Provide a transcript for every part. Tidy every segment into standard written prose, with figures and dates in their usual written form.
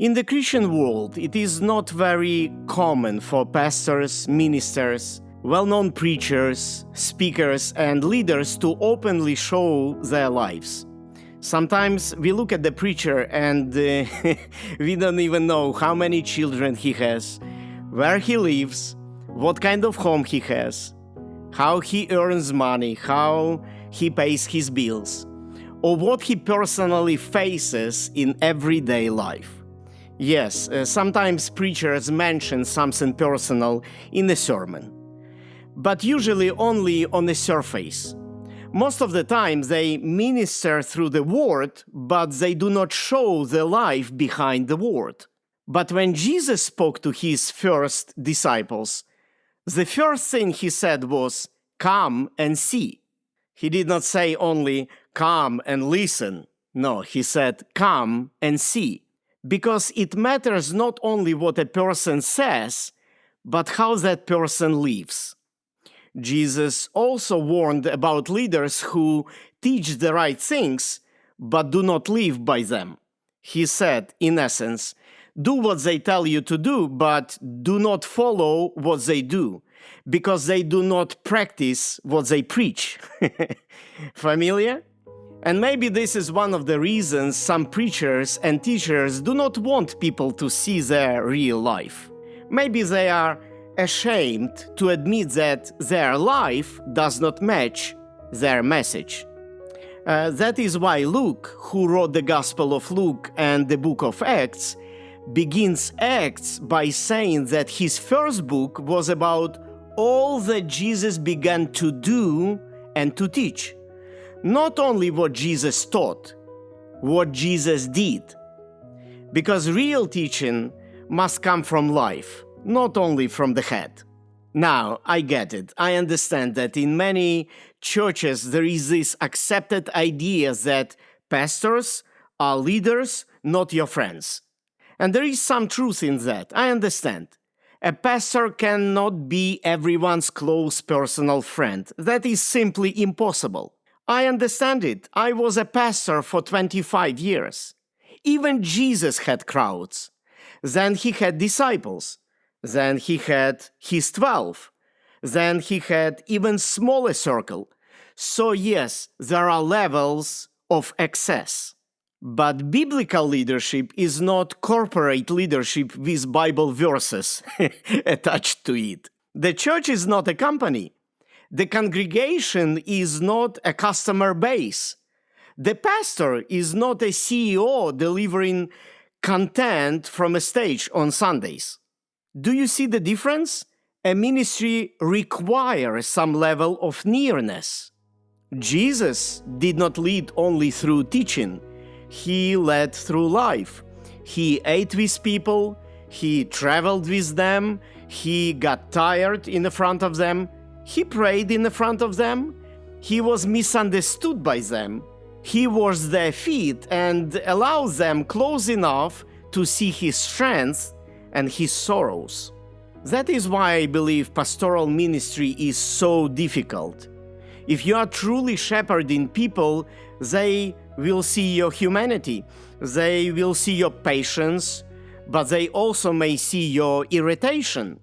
In the Christian world, it is not very common for pastors, ministers, well-known preachers, speakers, and leaders to openly show their lives. Sometimes we look at the preacher and we don't even know how many children he has, where he lives, what kind of home he has, how he earns money, how he pays his bills, or what he personally faces in everyday life. Yes, sometimes preachers mention something personal in a sermon, but usually only on the surface. Most of the time they minister through the word, but they do not show the life behind the word. But when Jesus spoke to his first disciples, the first thing he said was, "Come and see." He did not say only, "Come and listen." No, he said, "Come and see." Because it matters not only what a person says, but how that person lives. Jesus also warned about leaders who teach the right things, but do not live by them. He said, in essence, do what they tell you to do, but do not follow what they do, because they do not practice what they preach. Familiar? And maybe this is one of the reasons some preachers and teachers do not want people to see their real life. Maybe they are ashamed to admit that their life does not match their message. That is why Luke, who wrote the Gospel of Luke and the book of Acts, begins Acts by saying that his first book was about all that Jesus began to do and to teach. Not only what Jesus taught, what Jesus did. Because real teaching must come from life, not only from the head. Now, I get it. I understand that in many churches there is this accepted idea that pastors are leaders, not your friends. And there is some truth in that. I understand. A pastor cannot be everyone's close personal friend. That is simply impossible. I understand it. I was a pastor for 25 years. Even Jesus had crowds. Then he had disciples. Then he had his 12. Then he had even smaller circle. So yes, there are levels of excess. But biblical leadership is not corporate leadership with Bible verses attached to it. The church is not a company. The congregation is not a customer base. The pastor is not a CEO delivering content from a stage on Sundays. Do you see the difference? A ministry requires some level of nearness. Jesus did not lead only through teaching. He led through life. He ate with people. He traveled with them. He got tired in the front of them. He prayed in the front of them. He was misunderstood by them. He washed their feet and allowed them close enough to see his strength and his sorrows. That is why I believe pastoral ministry is so difficult. If you are truly shepherding people, they will see your humanity. They will see your patience, but they also may see your irritation.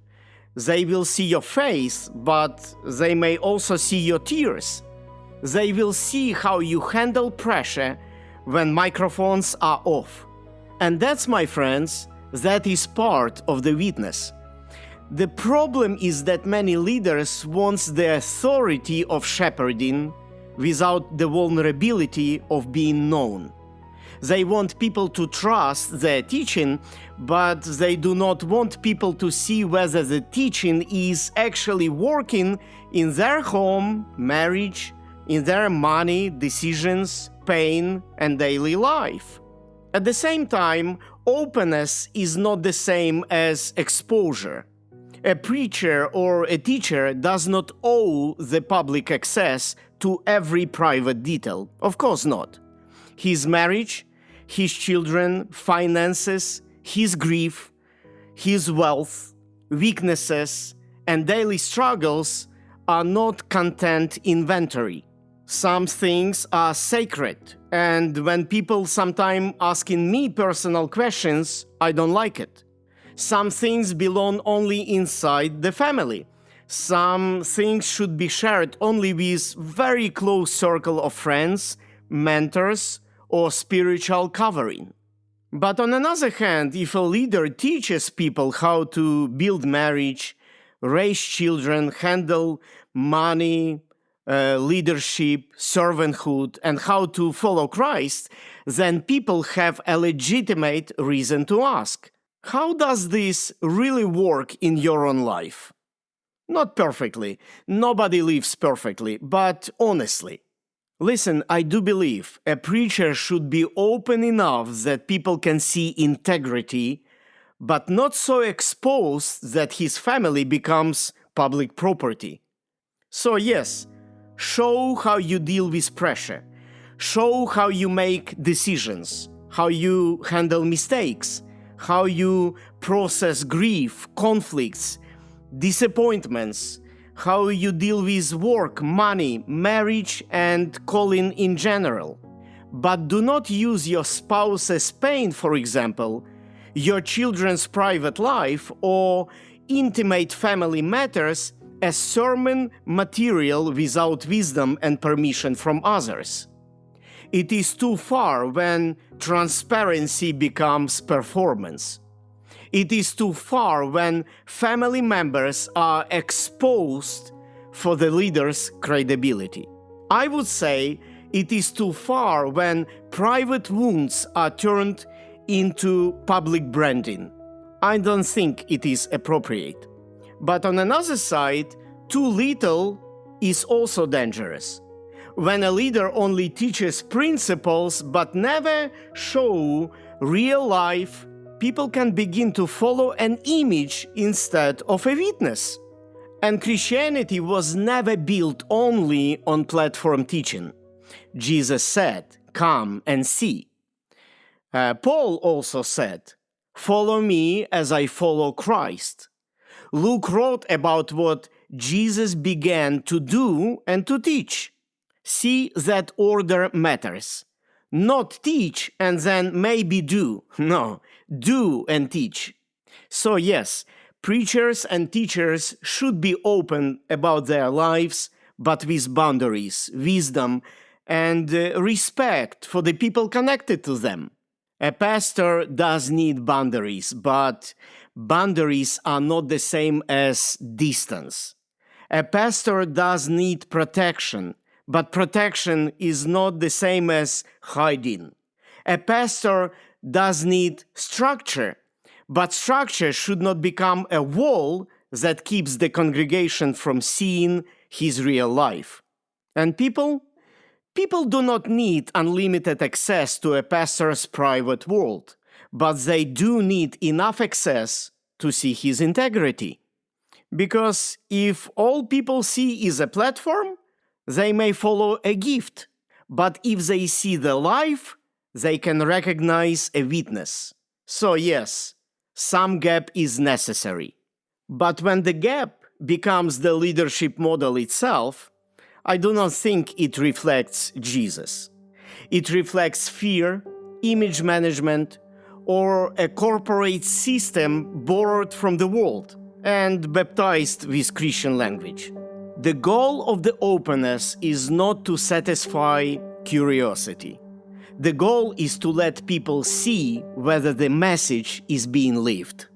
They will see your face, but they may also see your tears. They will see how you handle pressure when microphones are off. And that's, my friends, that is part of the witness. The problem is that many leaders want the authority of shepherding without the vulnerability of being known. They want people to trust their teaching, but they do not want people to see whether the teaching is actually working in their home, marriage, in their money, decisions, pain, and daily life. At the same time, openness is not the same as exposure. A preacher or a teacher does not owe the public access to every private detail. Of course not. His marriage, his children, finances, his grief, his wealth, weaknesses, and daily struggles are not content inventory. Some things are sacred, And when people sometimes asking me personal questions, I don't like it. Some things belong only inside the family. Some things should be shared only with very close circle of friends, mentors, or spiritual covering. But on another hand, if a leader teaches people how to build marriage, raise children, handle money, leadership, servanthood, and how to follow Christ, then people have a legitimate reason to ask, how does this really work in your own life? Not perfectly. Nobody lives perfectly, but honestly. Listen, I do believe a preacher should be open enough that people can see integrity, but not so exposed that his family becomes public property. So yes, show how you deal with pressure. Show how you make decisions, how you handle mistakes, how you process grief, conflicts, disappointments, how you deal with work, money, marriage, and calling in general. But do not use your spouse's pain, for example, your children's private life, or intimate family matters as sermon material without wisdom and permission from others. It is too far when transparency becomes performance. It is too far when family members are exposed for the leader's credibility. I would say it is too far when private wounds are turned into public branding. I don't think it is appropriate. But on another side, too little is also dangerous. When a leader only teaches principles but never show real life, people can begin to follow an image instead of a witness. And Christianity was never built only on platform teaching. Jesus said, "Come and see." Paul also said, "Follow me as I follow Christ." Luke wrote about what Jesus began to do and to teach. See that order matters. Not teach and then maybe do. No, do and teach. So yes, preachers and teachers should be open about their lives, but with boundaries, wisdom, and respect for the people connected to them. A pastor does need boundaries, but boundaries are not the same as distance. A pastor does need protection, but protection is not the same as hiding. A pastor does need structure, but structure should not become a wall that keeps the congregation from seeing his real life. And people do not need unlimited access to a pastor's private world, but they do need enough access to see his integrity. Because if all people see is a platform, they may follow a gift, but if they see the life, they can recognize a witness. So yes, some gap is necessary. But when the gap becomes the leadership model itself, I do not think it reflects Jesus. It reflects fear, image management, or a corporate system borrowed from the world and baptized with Christian language. The goal of the openness is not to satisfy curiosity. The goal is to let people see whether the message is being lived.